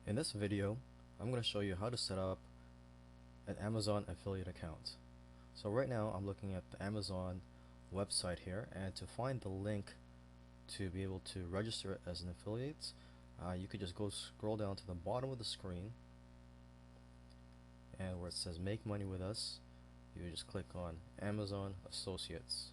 In this video, I'm going to show you how to set up an Amazon affiliate account. So right now I'm looking at the Amazon website here, and to find the link to be able to register it as an affiliate, you could just go scroll down to the bottom of the screen, and where it says make money with us, you just click on Amazon Associates.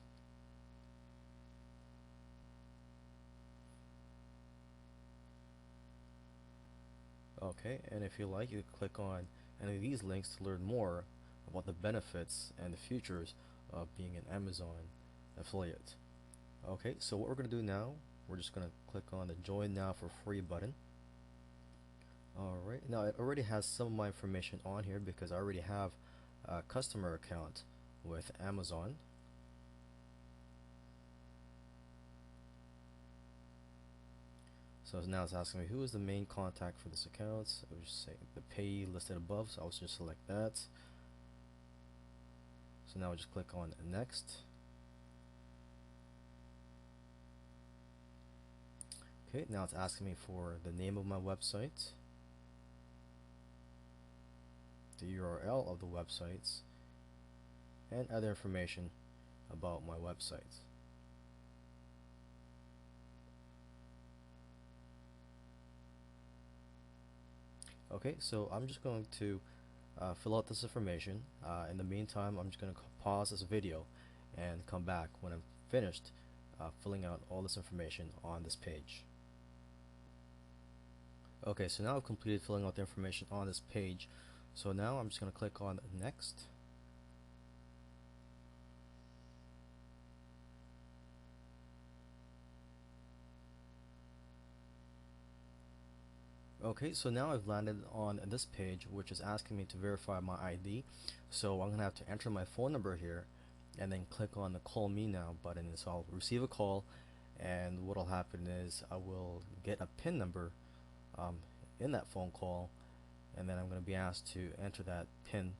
Okay, and if you like, you click on any of these links to learn more about the benefits and the futures of being an Amazon affiliate. Okay, so what we're going to do now, we're just going to click on the join now for free button. Alright, now it already has some of my information on here because I already have a customer account with Amazon. So now it's asking me who is the main contact for this account. I would just say the payee listed above, so I'll just select that. So now I just click on next. Okay, now it's asking me for the name of my website, the URL of the websites, and other information about my website. Okay, so I'm just going to fill out this information. In the meantime, I'm just going to pause this video and come back when I'm finished filling out all this information on this page. Okay, so now I've completed filling out the information on this page. So now I'm just going to click on next. Okay, so now I've landed on this page, which is asking me to verify my ID. So I'm gonna have to enter my phone number here and then click on the call me now button. So I'll receive a call, and what'll happen is I will get a PIN number um, in that phone call, and then I'm going to be asked to enter that PIN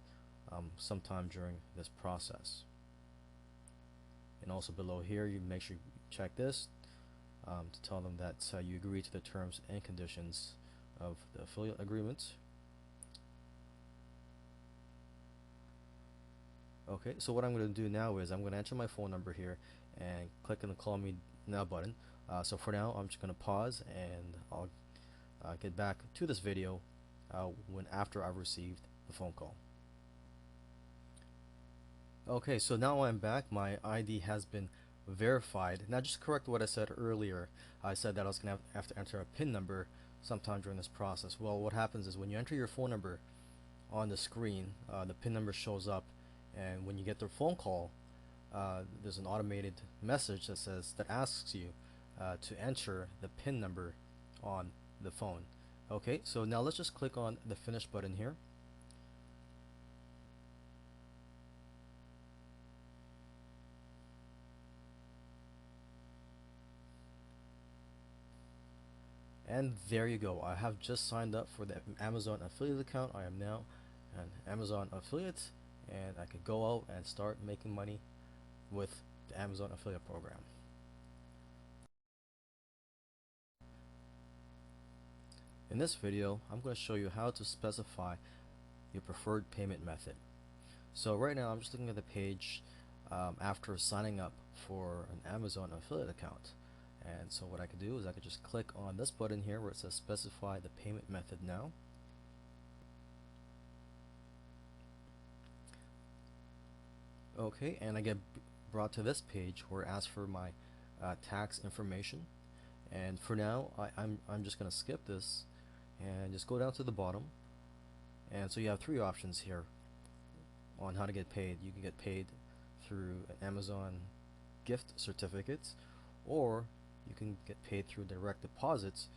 sometime during this process. And also below here, you make sure you check this to tell them that you agree to the terms and conditions of the affiliate agreement. Okay, so what I'm going to do now is I'm going to enter my phone number here and click on the call me now button. So for now, I'm just going to pause, and I'll get back to this video when after I've received the phone call. Okay, so now I'm back. My ID has been verified. Now just correct what I said earlier. I said that I was going to have to enter a PIN number sometime during this process. Well, what happens is when you enter your phone number on the screen, the PIN number shows up, and when you get the phone call, there's an automated message that asks you to enter the PIN number on the phone. Okay, so now let's just click on the finish button here. And there you go. I have just signed up for the Amazon affiliate account. I am now an Amazon affiliate, and I could go out and start making money with the Amazon affiliate program. In this video, I'm going to show you how to specify your preferred payment method. So right now I'm just looking at the page after signing up for an Amazon affiliate account. And so what I could do is I could just click on this button here where it says specify the payment method now. Okay, and I get brought to this page where it asks for my tax information. And for now, I'm just going to skip this and just go down to the bottom. And so you have three options here on how to get paid. You can get paid through an Amazon gift certificates, or you can get paid through direct deposits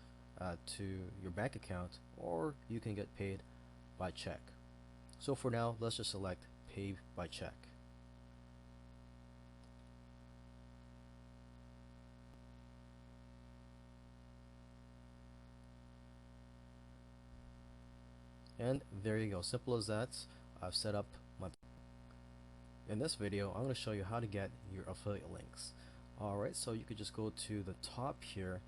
to your bank account, or you can get paid by check. So for now, let's just select pay by check. And there you go, simple as that. I've set up my. In this video, I'm going to show you how to get your affiliate links. Alright, so you could just go to the top here.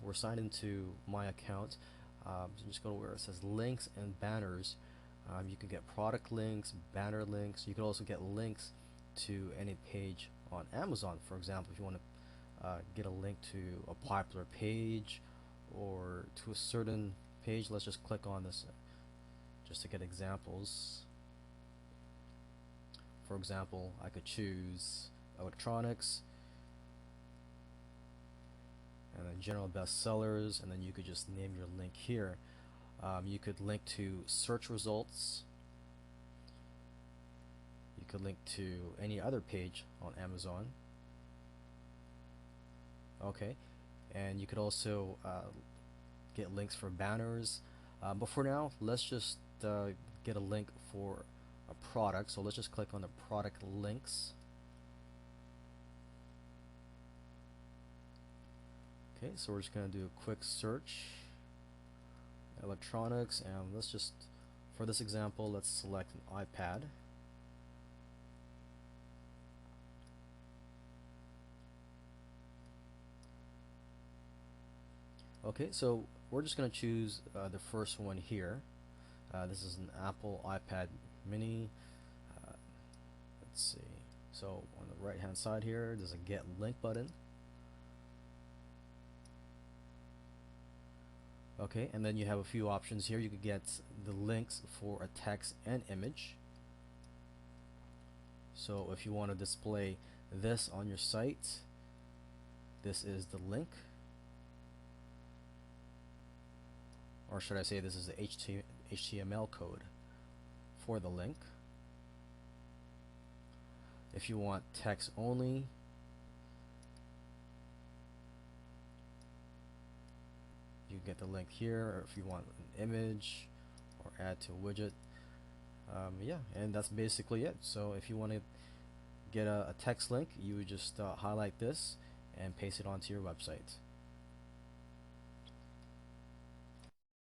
We're signed into my account. So just go to where it says links and banners. You can get product links, banner links. You can also get links to any page on Amazon. For example, if you want to get a link to a popular page or to a certain page, let's just click on this just to get examples. For example, I could choose electronics and then general bestsellers, and then you could just name your link here. You could link to search results. You could link to any other page on Amazon. Okay, and you could also get links for banners. But for now, let's just get a link for a product. So let's just click on the product links. Okay, so we're just going to do a quick search, electronics, and let's just, for this example, let's select an iPad. Okay, so we're just going to choose the first one here. This is an Apple iPad mini. Let's see. So on the right hand side here, there's a get link button. Okay, and then you have a few options here. You could get the links for a text and image. So if you want to display this on your site, this is the link. Or should I say this is the HTML code for the link. If you want text only, you get the link here, or if you want an image or add to a widget. Yeah, and that's basically it. So if you want to get a text link, you would just highlight this and paste it onto your website.